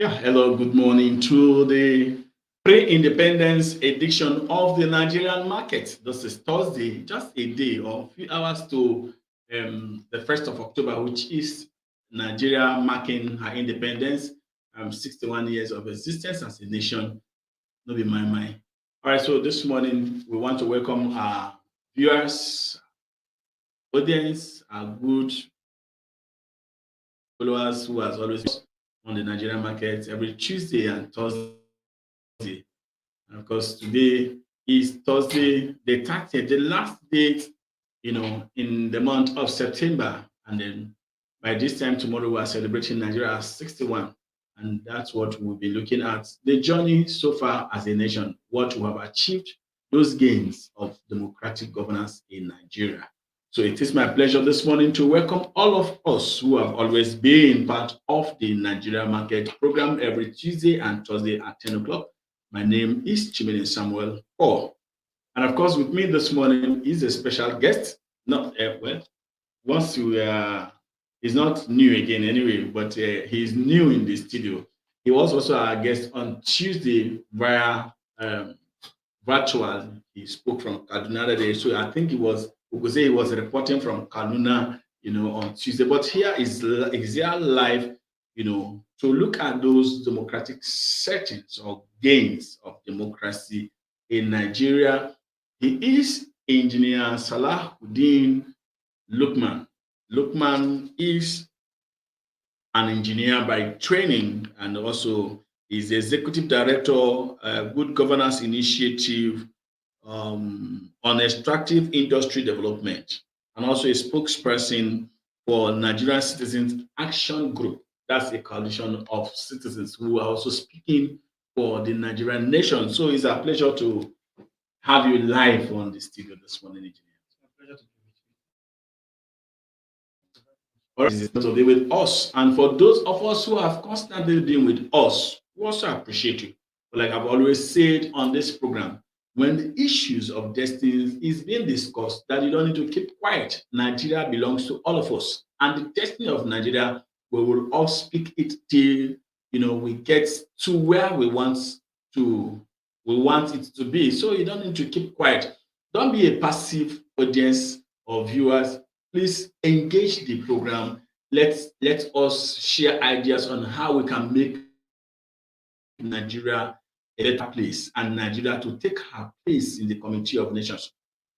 Yeah, hello, good morning to the pre-independence edition of the Nigerian market. This is Thursday, just a day or a few hours to the 1st of October, which is Nigeria marking her independence, 61 years of existence as a nation. No be my mind. All right, so this morning we want to welcome our viewers, audience, our good followers who has always been on the Nigerian market every Tuesday and Thursday. And of course, today is Thursday, the 30th, the last date, in the month of September. And then by this time tomorrow, we are celebrating Nigeria as 61. And that's what we'll be looking at. The journey so far as a nation, what we have achieved, those gains of democratic governance in Nigeria. So it is my pleasure this morning to welcome all of us who have always been part of the Nigeria Market program every Tuesday and Thursday at 10 o'clock. My name is Chimene Samuel Paul. And of course, with me this morning is a special guest. Not well, once you he's not new again anyway, but he's new in the studio. He was also our guest on Tuesday via um, virtual. He spoke from Kaduna that day. So I think we could say he was reporting from Kaduna, on Tuesday. But here is here live, to look at those democratic settings or gains of democracy in Nigeria. He is Engineer Salahuddin Lukman. Lukman is an engineer by training and also is the executive director, Good Governance Initiative on Extractive Industry Development, and also a spokesperson for Nigerian Citizens Action Group. That's a coalition of citizens who are also speaking for the Nigerian nation. So it's a pleasure to have you live on the studio this morning, engineer. All right, to be with us. And for those of us who have constantly been with us, we also appreciate you. But like I've always said on this program, when the issues of destiny is being discussed, that you don't need to keep quiet. Nigeria belongs to all of us. And the destiny of Nigeria, we will all speak it till we get to where we want it to be. So you don't need to keep quiet. Don't be a passive audience or viewers. Please engage the program. Let us share ideas on how we can make Nigeria a better place and Nigeria to take her place in the community of nations.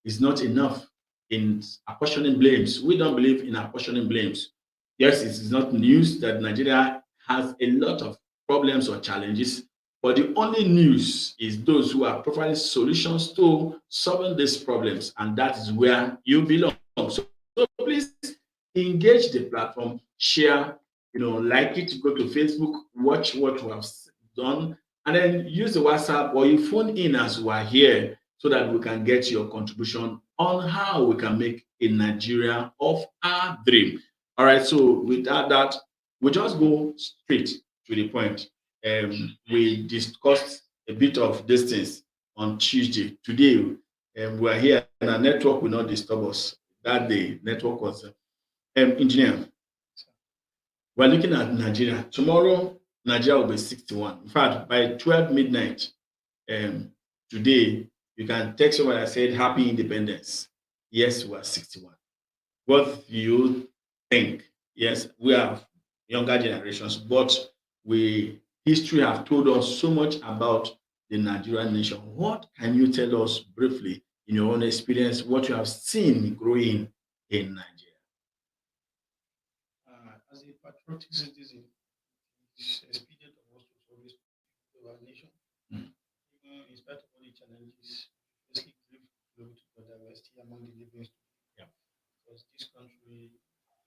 It's not enough in apportioning blames. We don't believe in apportioning blames. Yes, it is not news that Nigeria has a lot of problems or challenges, but the only news is those who are providing solutions to solving these problems, and that is where you belong. So please engage the platform, share, like it, go to Facebook, watch what we have done, and then use the WhatsApp or you phone in as we are here so that we can get your contribution on how we can make a Nigeria of our dream. All right, so without that, we just go straight to the point. We discussed a bit of distance on Tuesday. Today, we are here and our network will not disturb us. That day, network was engineer. We're looking at Nigeria. Tomorrow, Nigeria will be 61. In fact, by 12 midnight um, today, you can text someone that said, Happy Independence. Yes, we are 61. What do you think? Yes, we are younger generations, but history have told us so much about the Nigerian nation. What can you tell us briefly in your own experience, what you have seen growing in Nigeria? As a patriotic citizen, it's expedient of us to always protect our nation, Mm. even in spite of all the challenges. Firstly, grieve glory to God that we're still among the living, Yeah. because this country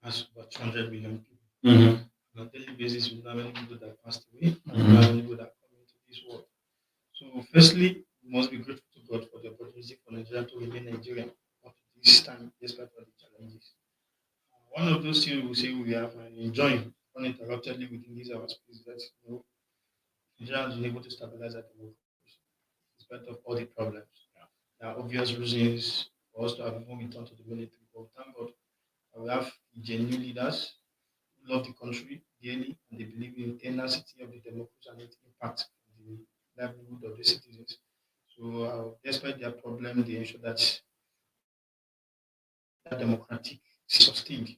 has about 200 million people. Mhm. On a daily basis, we know how many people that passed away, and we Mhm. know how many people that come into this world. So, firstly, we must be grateful to God for the opportunity for Nigeria to remain Nigerian up to this time, despite all the challenges. One of those things we say we have enjoying uninterruptedly within this our space that Nigeria has been able to stabilize our democracy in spite of all the problems. There are obvious reasons for us to have even returned to the military, but thank God that we have genuine leaders who love the country, dearly, and they believe in the tenacity of the democracy and its impact on the livelihood of the citizens. So, despite their problem, they ensure that that democratic sustained,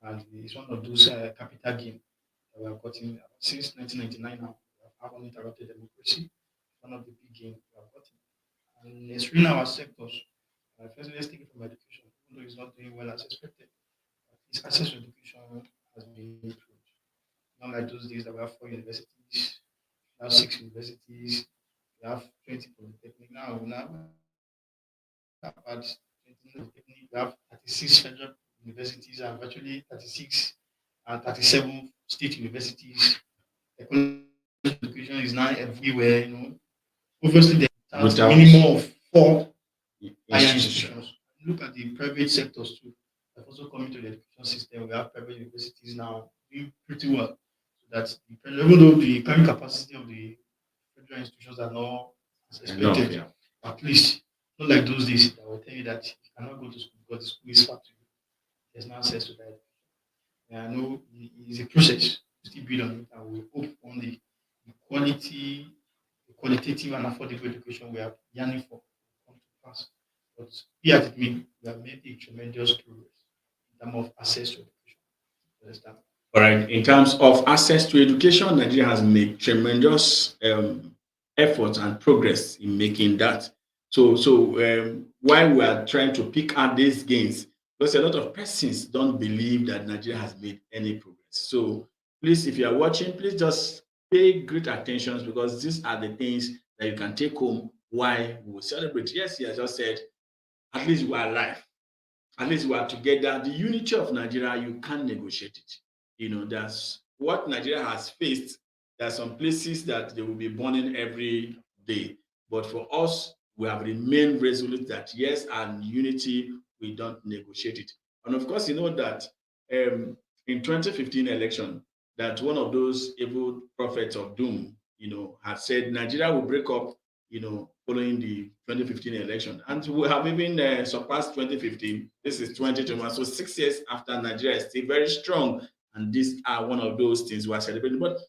and it's one of those capital gain that we have gotten since 1999 now. We have uninterrupted democracy, one of the big gains we have gotten. And it's in our sectors. First, let's take it from education. Even though it's not doing well as expected, at least access to education has been improved. Not like those days that we have 4 universities, we have 6 universities, we have 20 polytechnic. Now we now have had 20 polytechnic, we have 36 federal universities and virtually 36 and 37 state universities. The quality of education is now everywhere, you know. Obviously, there are a Without minimum of four higher institution. institutions. Look at the private sectors too. They've also come into the education system. We have private universities now doing pretty well. So that even though the current capacity of the federal institutions are not as Enough, expected, yeah. at least not like those days that will tell you that you cannot go to school because the school is far to you. There's no access to that. And I know it's a process. We still build on it, and we hope on the quality, the qualitative and affordable education we are yearning for come to pass. But here at me, we have made a tremendous progress in terms of access to education. You understand? All right. In terms of access to education, Nigeria has made tremendous efforts and progress in making that. So while we are trying to pick out these gains, because a lot of persons don't believe that Nigeria has made any progress. So please, if you are watching, please just pay great attention because these are the things that you can take home why we will celebrate. Yes, he has just said, at least we are alive. At least we are together. The unity of Nigeria, you can't negotiate it. You know, that's what Nigeria has faced. There are some places that they will be burning every day. But for us, we have remained resolute that yes, and unity, we don't negotiate it. And of course, you know that in 2015 election, that one of those evil prophets of doom, had said Nigeria will break up, following the 2015 election. And we have even surpassed 2015. This is 2021. So 6 years after, Nigeria is still very strong. And these are one of those things we are celebrating. But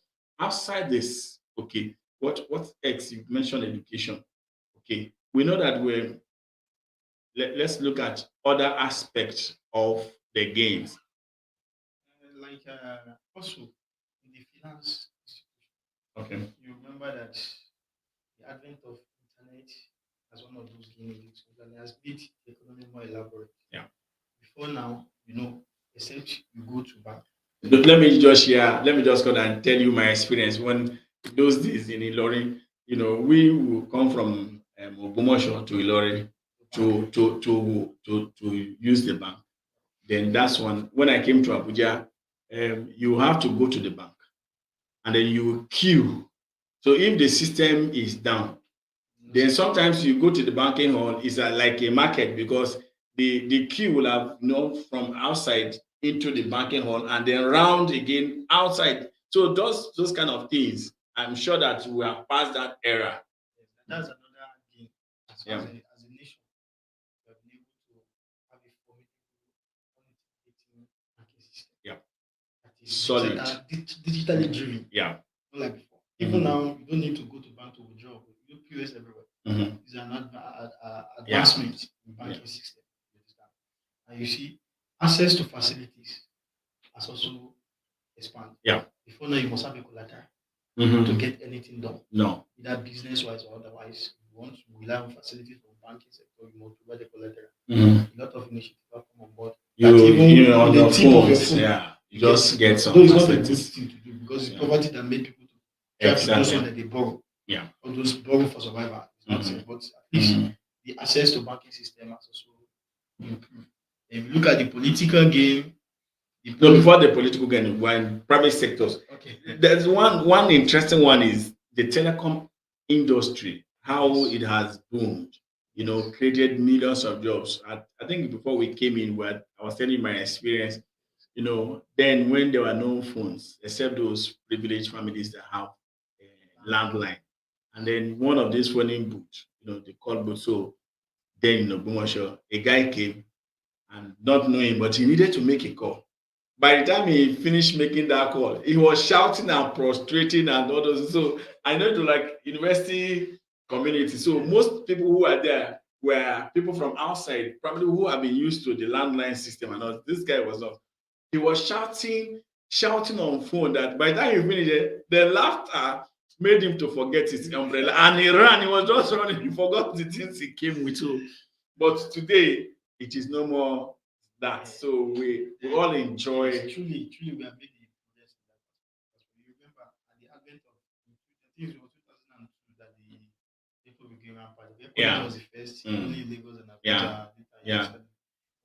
outside this, okay, what else? You mentioned education. Okay, we know that let's look at other aspects of the games. Also in the finance institution, Okay. you remember that the advent of internet as one of those game industries and it has made the economy more elaborate. Yeah. Before now, except you go to bank. Let me just share, let me just go and tell you my experience when those days in Ilorin, we will come from Ogbomoso to Ilorin to use the bank. Then that's when I came to Abuja, you have to go to the bank and then you queue. So if the system is down, then sometimes you go to the banking hall, it's like a market because the queue will have from outside into the banking hall and then round again outside. So those kind of things, I'm sure that we have passed that era. That's another thing. As, Yeah. as a nation, we have been able to have a formidable, unintegrating banking system. Yeah. That is Solid. digitally driven. Yeah. Not like before. Even now, you don't need to go to bank to withdraw. You do POS everywhere. Mhm. It's an advancement in banking system. You understand? And you see, access to facilities has also expanded. Yeah. Before now, you must have a collateral Mhm. to get anything done, No. either business wise or otherwise. If you want to rely on facilities from banking sector, you must provide a collateral. Mhm. A lot of initiatives have come on board. You, that even on the your tip of your phones, phone, yeah, you you just get some though it's not a good facilities. thing to do because it's Yeah. poverty that made people to try to do Exactly. something that they borrow. Yeah. All those borrow for survival. It's not Mhm. but at least Mhm. the access to banking system has also improved. If you look at the political game, No, before the political gain, when private sectors, okay, there's one interesting one is the telecom industry, how Yes. it has boomed, created millions of jobs. I think before we came in, I was telling my experience, then when there were no phones, except those privileged families that have a landline. And then one of these phoning booths, they call booth. So then, Ogbomoso, a guy came and not knowing, but he needed to make a call. by the time he finished making that call, he was shouting and prostrating and all those. So I know to like university community. So most people who are there were people from outside, probably who have been used to the landline system and all. This guy was not. He was shouting on phone that by the time he finished it, the laughter made him to forget his umbrella and he ran. He was just running. He forgot the things he came with. So, but today it is no more that. So we all enjoy. Truly, we have made the progress in that. Because you remember at the advent of, I think it was 2002 that the Eco became rampant. The Eco Yeah. was the first, Mm. only in Lagos and Abuja. Yeah. Yeah.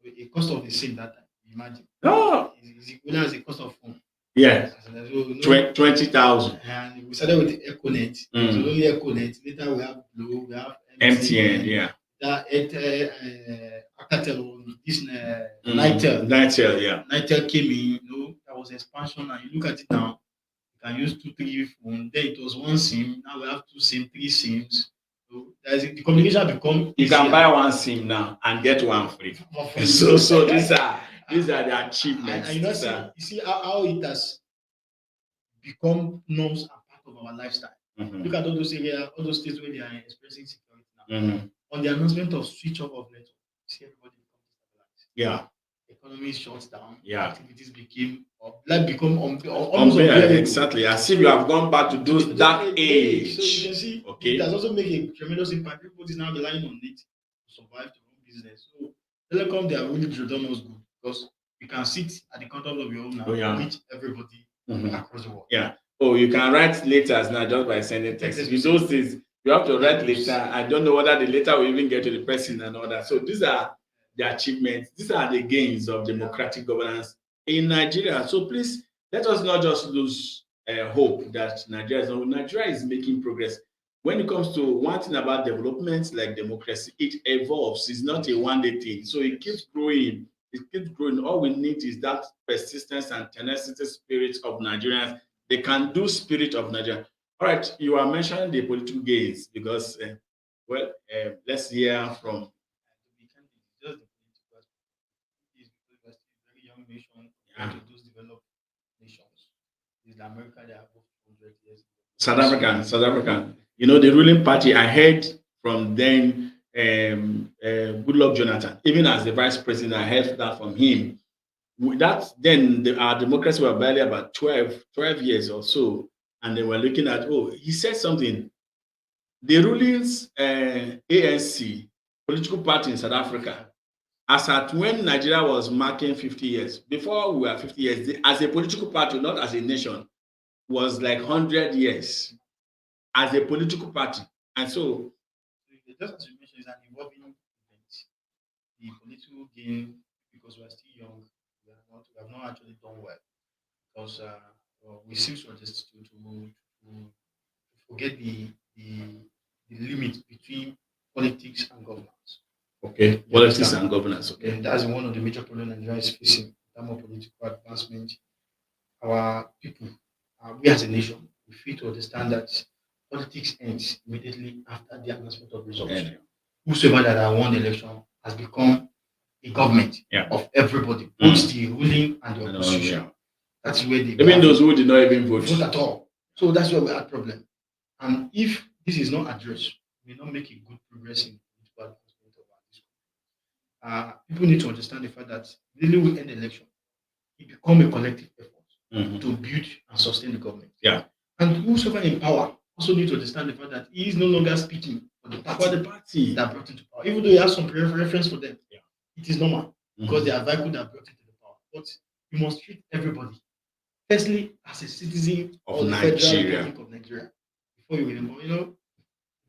A cost of the same that time. Imagine. No. It's equivalent as the cost of phone. Yes. So, you know, 20,000. and we started with Econet. So only Econet. Later we have Glo, we have MTN. Yeah. That Alcatel, this Nitel. Nitel. Yeah. Nitel came in. You know, that was expansion. And you look at it now, you can use 2, 3 phones. Then it was one SIM. Now we have 2 SIM, 3 SIMs. So the communication become You easier. can buy one SIM now and get one free. So these are the achievements. And you know, you see how it has become norms and part of our lifestyle. Mhm. Look at all those areas, all those states where they are expressing security now. Mhm. On the announcement of switch off of network, see everybody become destabilized. Yeah. Economy shuts down. Yeah. Activities become almost unbearable. Exactly. As if you have gone back to those dark age. So you can see Okay. it has also made a tremendous impact. Everybody is now relying on it to survive to run business. So telecom, they are really done us good because you can sit at the comfort of your home now and reach everybody across the world. Yeah. Oh, you can write letters now just by sending text. In those days, you have to write letter. I don't know whether the letter will even get to the person and all that. So these are the achievements. These are the gains of democratic governance in Nigeria. So please, let us not just lose hope that Nigeria is making progress. When it comes to one thing about development like democracy, it evolves. It's not a one-day thing. So it keeps growing. It keeps growing. All we need is that persistence and tenacity spirit of Nigerians. The can-do spirit of Nigeria. All right, you are mentioning the political gains because, let's hear from. Very young nation compared to those developed nations. Is America, they have 100 years. South African. You know, the ruling party, I heard from then Goodluck Jonathan, even as the vice president, I heard that from him. Our democracy were barely about 12 years or so. And they were looking at, he said something. The rulings ANC, political party in South Africa, as at when Nigeria was marking 50 years, before we were 50 years, as a political party, not as a nation, was like 100 years as a political party. And so, just as you mentioned, it's an evolving event. The political game, because we are still young, we have not actually done well. Because we seem to forget the limit between politics and governance. Okay, politics and governance. Okay, and that's one of the major problems Nigeria is facing in terms of political advancement. Our people, we as a nation, we fail to understand that politics ends immediately after the announcement of results. Yeah. Whosoever that I won the election has become a government of everybody, both the ruling and the opposition. That's where they even those who did not even vote at all. So that's where we had problem. And if this is not addressed, we may not make a good progress in political advancement of our discourse. People need to understand the fact that really we end the election, it become a collective effort to build and sustain the government. Yeah. And whosoever in power also need to understand the fact that he is no longer speaking for the party that brought him to power. Even though he has some reference for them, it is normal because they are vehicle that brought him to the power. But you must treat everybody, firstly, as a citizen of the Federal Republic of Nigeria. Before you remember, the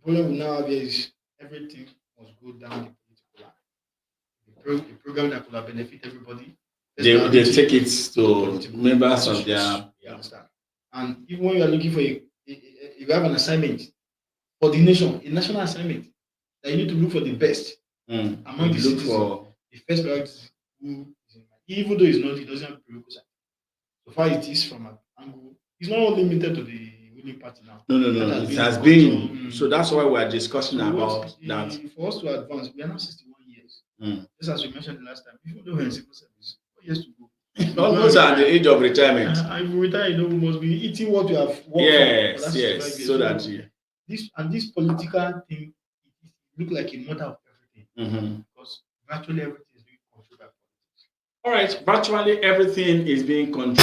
problem we now have here is everything must go down the political line. The program that could have benefit everybody, they take it to members of their. Understand? And even when you are looking for you have an assignment for the nation, a national assignment, that you need to look for the best among the citizens. The first priority, even though it doesn't have prerequisite. So far it is from an angle, it's not only limited to the ruling party now. No. It has been. So that's why we are discussing about that. For us to advance, we are now 61 years. Just as we mentioned the last time, even though we're in civil service, 4 years to go. almost at the age of retirement. And if you retire, you must be eating what you have worked for Yes, that 65 yes. years. So So that yeah. this political thing, it look like a mother of everything Mhm. because virtually everything is being controlled by politics. All right. Virtually everything is being controlled.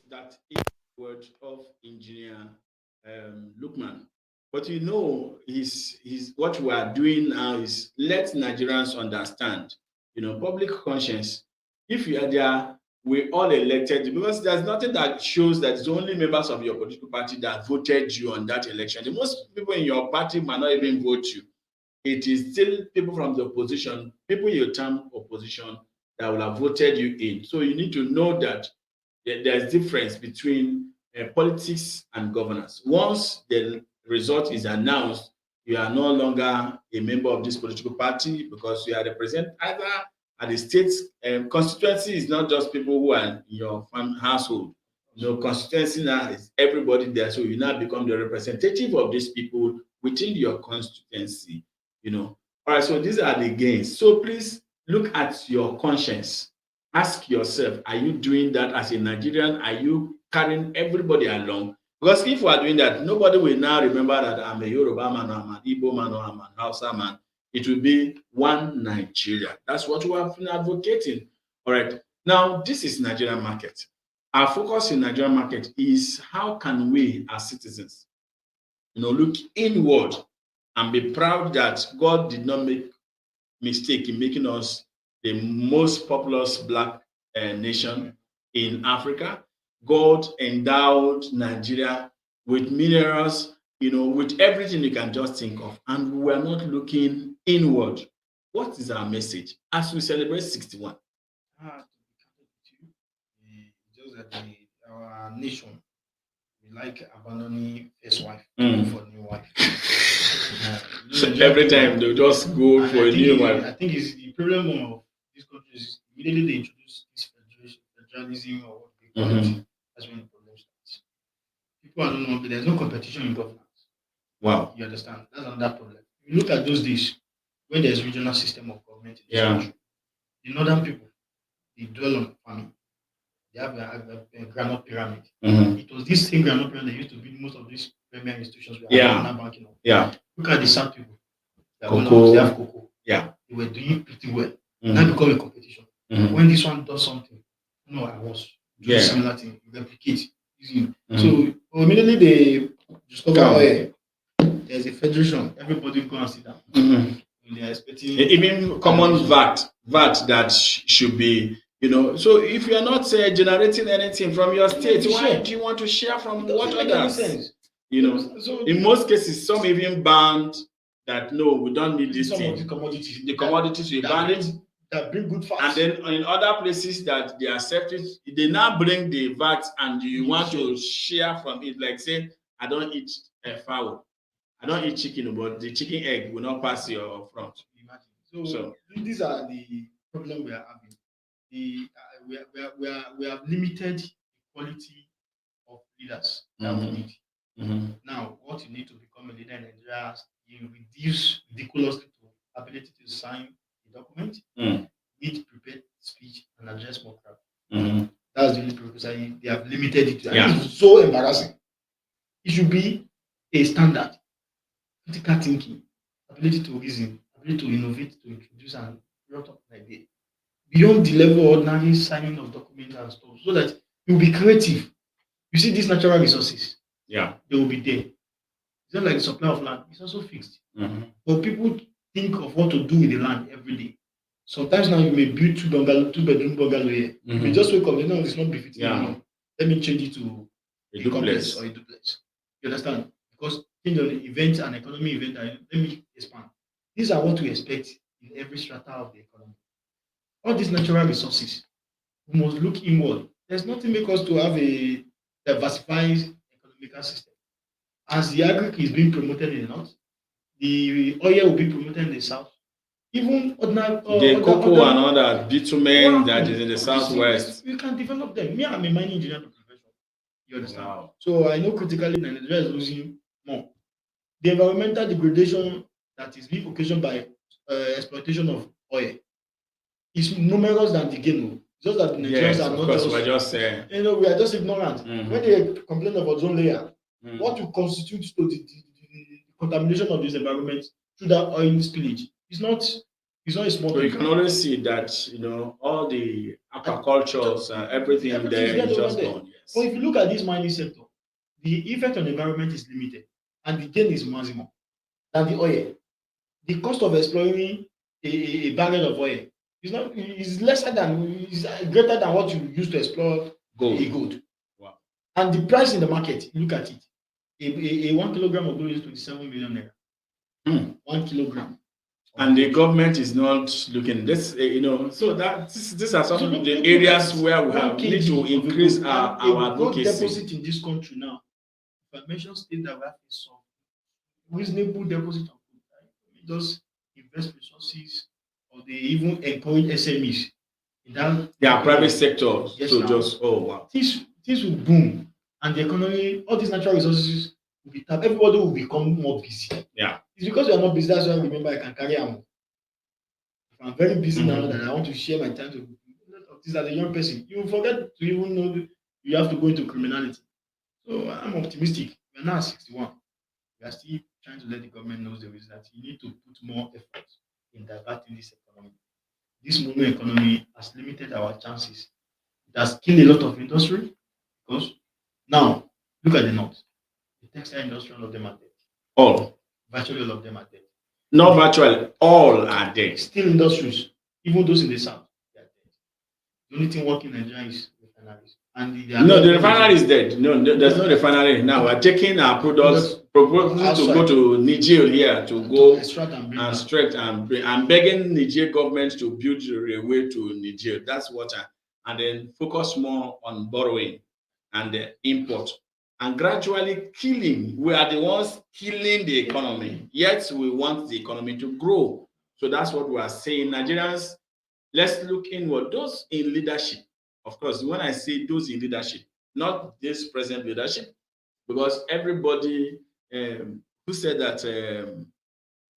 That is the word of engineer Lukman. But he's what we are doing now is let Nigerians understand, public conscience. If you are there, we all elected because there's nothing that shows that it's only members of your political party that voted you on that election. The most people in your party might not even vote you. It is still people from the opposition, people in your term opposition that will have voted you in. So you need to know that there's difference between politics and governance. Once the result is announced, you are no longer a member of this political party because you are represent either at the state constituency is not just people who are in your household. Constituency now is everybody there. So you now become the representative of these people within your constituency. All right, so these are the gains. So please look at your conscience. Ask yourself, are you doing that as a Nigerian? Are you carrying everybody along? Because if we are doing that, nobody will now remember that I'm a Yoruba man, or I'm an Igbo man, or I'm an Hausa man. It will be one Nigeria. That's what we have been advocating. All right. Now, this is Nigerian market. Our focus in Nigerian market is how can we as citizens, look inward and be proud that God did not make mistake in making us the most populous black nation in Africa. God endowed Nigeria with minerals, with everything you can just think of, and we are not looking inward. What is our message as we celebrate 61? To be candid with you, just that our nation, we like abandoning first wife to go for new wife. So every time they just go for a new one. I think it's the problem of this country is immediately they introduce this federalism or what they call it. That's when the problem starts. People are no longer there's no competition in governance. Wow. You understand? That's another problem. If you look at those days when there's regional system of government in this country, the northern people they dwell on farming. They have a granite pyramid. It was this same granite pyramid that used to build most of these premier institutions we have now banking on. Look at the South people. They have cocoa. They were doing pretty well. Now become a competition. When this one does something, no, I was do similar thing, replicate. So immediately they discover there's a federation. Everybody go and sit down. They are expecting even common VAT that should be. So if you are not generating anything from your state, why do you want to share from what others? So in most cases, some even banned that no, we don't need this thing. The commodities we ban it that bring good fat. And then in other places that they accept it, they now bring the VAT and you want to share from it. Like say, I don't eat fowl, I don't eat chicken, but the chicken egg will not pass your front. So these are the problem we are having. We have limited the quality of leaders that we need. Now, what you need to become a leader in Nigeria, you reduce ridiculously to ability to sign a document, need prepared speech, and address more crowd. That's the only purpose. They have limited it. It's so embarrassing. It should be a standard. Critical thinking, ability to reason, ability to innovate, to introduce and lot of idea beyond the level of ordinary signing of documents and stuff, so that you'll be creative. You see these natural resources, they will be there. It's not like the supply of land, it's also fixed. But people think of what to do with the land every day. Sometimes now you may build two-bedroom bungalow here. You may just wake up, it's not befitting anymore. Let me change it to a complex or a duplex. You understand? Because change of the event and economy event, let me expand. These are what we expect in every strata of the economy. All these natural resources, we must look inward. There's nothing make us to have a diversified economical system. As the agric is being promoted in the north, the oil will be promoted in the south. Even ordinary the cocoa and all that bitumen that is in the southwest. We can develop them. Me, I'm a mining engineer by profession. You understand? Wow. So I know critically Nigeria is losing more. The environmental degradation that is being occasioned by exploitation of oil is numerous than the gain. Just that the Nigerians Yes, are of not course, just, we're just we are just ignorant. Mhm. When they complain of ozone layer, Mhm. what will constitute to the contamination of this environment through that oil spillage? It's not a small So you thing. can always see that all the aquacultures, everything Everything there is is over just there. gone. But Yes. if you look at this mining sector, the effect on the environment is limited and the gain is maximum than the oil. The cost of exploring a barrel of oil is lesser than is greater than what you use to explore a gold. Wow. And the price in the market, look at it. A 1 kilogram of gold is 27 million naira. Hmm. 1 kilogram. And the government is not looking this, so that these are some of the areas where we have need to increase our gold advocacy. deposit in this country now. If I mention states that we have some reasonable deposit of gold, right? Just invest resources, or they even encourage SMEs in that. Yeah, private sector. Yes, so now. just wow. This will boom, and the economy, all these natural resources will be tapped. Everybody will become more busy. Yeah. It's because we are not busy. That's why I remember I can carry am. If I'm very busy now that I want to share my time to this as a young person, you forget to even know you have to go into criminality. So I'm optimistic. We're now at 61. We are still trying to let the government know the reason that you need to put more effort in diverting this economy. This mono economy has limited our chances. It has killed a lot of industry because now look at the north. The textile industry, all of them are dead. All. Virtually all of them are dead. Not virtually, all are dead. Steel industries, even those in the south, they are dead. The only thing working in Nigeria is refineries. And the refinery is dead. No, there's no refinery now. We're taking our products, proposing to go to Niger here to go extract and bring. I'm begging Niger government to build a railway to Niger. That's what and then focus more on borrowing and import. And gradually killing. We are the ones killing the economy. Yet we want the economy to grow. So that's what we are saying. Nigerians, let's look inward. Those in leadership, of course, when I say those in leadership, not this present leadership, because everybody who said that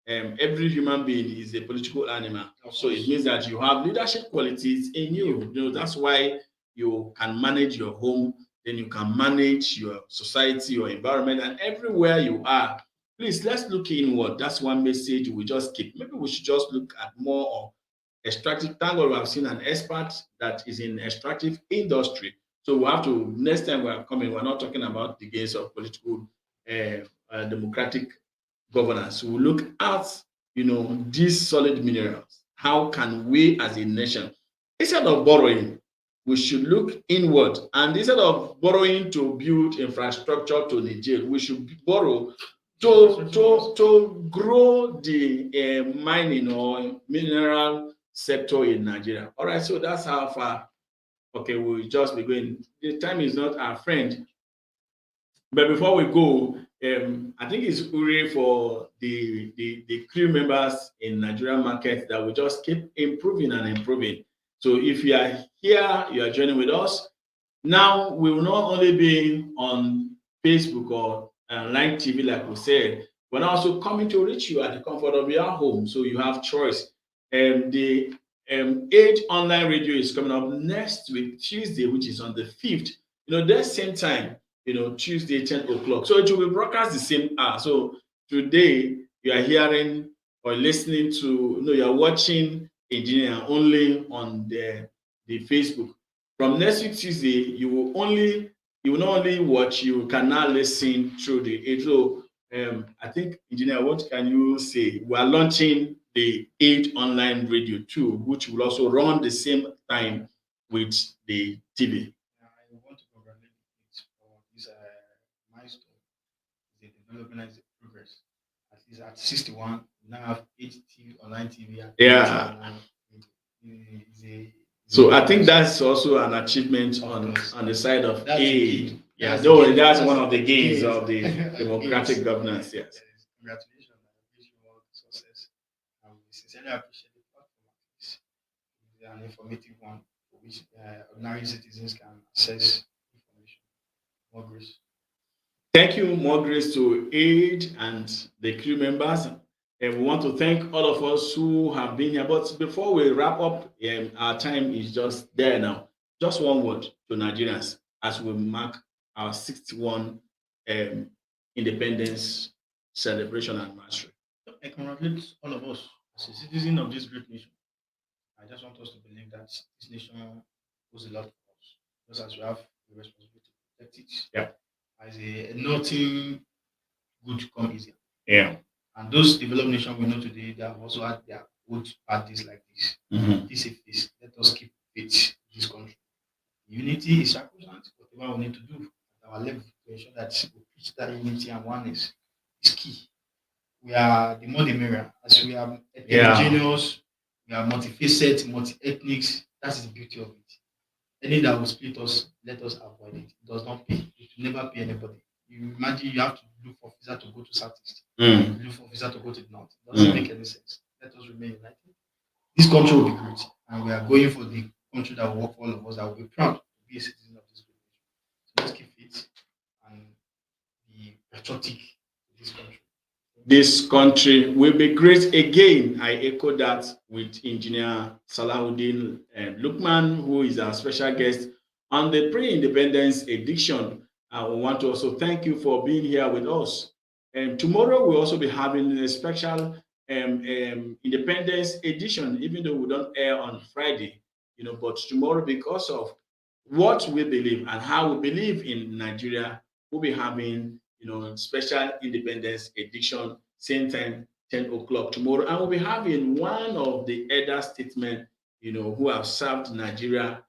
every human being is a political animal. So it means that you have leadership qualities in you. That's why you can manage your home, then you can manage your society, your environment, and everywhere you are. Please, let's look inward. That's one message we just keep. Maybe we should just look at more of extractive. Thank God we have seen an expert that is in extractive industry. So we have to, next time we are coming, we're not talking about the gains of political democratic governance. We will look at these solid minerals. How can we as a nation, instead of borrowing, we should look inward, and instead of borrowing to build infrastructure to Niger, we should borrow to grow the mining or mineral sector in Nigeria. All right, so that's how far. Okay, we'll just be going. The time is not our friend. But before we go, I think it's hooray for the crew members in Nigerian market that we just keep improving and improving. So if you are here, you are joining with us. Now we will not only be on Facebook or online TV, like we said, but also coming to reach you at the comfort of your home. So you have choice. The Age Online Radio is coming up next week, Tuesday, which is on the 5th. That same time, Tuesday, 10 o'clock. So it will be broadcast the same hour. So today, you are hearing or listening to, you are watching Engineer only on the Facebook. From next week Tuesday, you will not only watch, you can now listen through the. So I think, Engineer, what can you say? We are launching the Age Online Radio too, which will also run the same time with the TV. I want to congratulate you for this milestone. The development is progress. At least at 61, we now have HT online TV. Yeah. So I think that's also an achievement on the side of aid. Yeah, though that's one of the gains of the democratic governance. Yes. Congratulations. I wish you all success. We sincerely appreciate the platform. It's an informative one for which ordinary citizens can access information. More grace. Thank you. More grace to aid and the crew members. And we want to thank all of us who have been here. But before we wrap up, our time is just there now. Just one word to Nigerians as we mark our 61 um, independence celebration anniversary. I congratulate all of us as a citizen of this great nation. I just want us to believe that this nation owes a lot for us, just as we have the responsibility to protect it. Yeah. As a nothing good come easier. Yeah. And those developed nations we know today, they have also had their good bad days like this. This is this. Let us keep faith in this country. Unity is sacrosanct. Whatever we need to do at our level to ensure that we preach that unity and oneness is key. We are the more the merrier. As we are heterogeneous, we are multifaceted, multi-ethnics. That is the beauty of it. Any that will split us, let us avoid it. It does not pay. It will never pay anybody. You imagine you have to look for visa to go to Southeast, look for visa to go to the North. It doesn't make any sense. Let us remain united. This country will be great, and we are going for the country that will work for all of us, that will be proud to be a citizen of this great nation. So let's keep fit and be patriotic to this country. This country will be great again. I echo that with Engineer Salahuddin Lukman, who is our special guest on the pre-independence edition. I want to also thank you for being here with us. And tomorrow we'll also be having a special independence edition, even though we don't air on Friday, but tomorrow, because of what we believe and how we believe in Nigeria, we'll be having special independence edition, same time, 10 o'clock tomorrow. And we'll be having one of the elder statesmen, who have served Nigeria,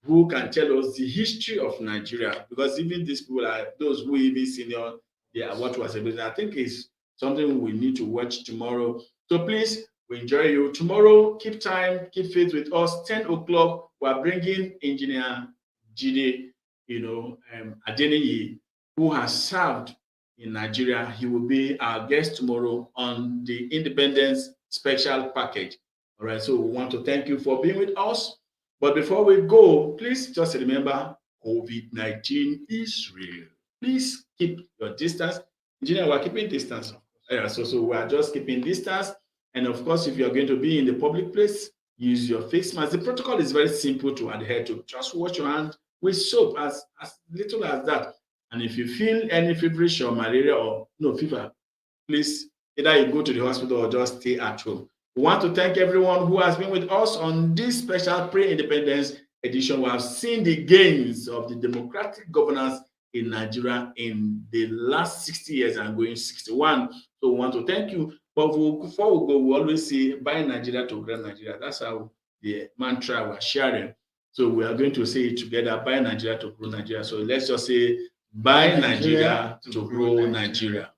who can tell us the history of Nigeria. Because even these people are those who even senior, they are what was able. I think is something we need to watch tomorrow. So please, we enjoy you. Tomorrow, keep time, keep faith with us. 10 o'clock, we're bringing Engineer Jide, Adeniyi, who has served in Nigeria. He will be our guest tomorrow on the Independence Special Package. All right, so we want to thank you for being with us. But before we go, please just remember COVID-19 is real. Please keep your distance. Engineer, we're keeping distance. So we are just keeping distance. And of course, if you're going to be in the public place, use your face mask. The protocol is very simple to adhere to. Just wash your hands with soap, as little as that. And if you feel any feverish or malaria or no fever, please either you go to the hospital or just stay at home. We want to thank everyone who has been with us on this special pre-independence edition. We have seen the gains of the democratic governance in Nigeria in the last 60 years and going 61. So we want to thank you. But before we go, we always say, buy Nigeria to grow Nigeria. That's how the mantra we're sharing. So we are going to say it together, buy Nigeria to grow Nigeria. So let's just say, buy Nigeria to grow Nigeria.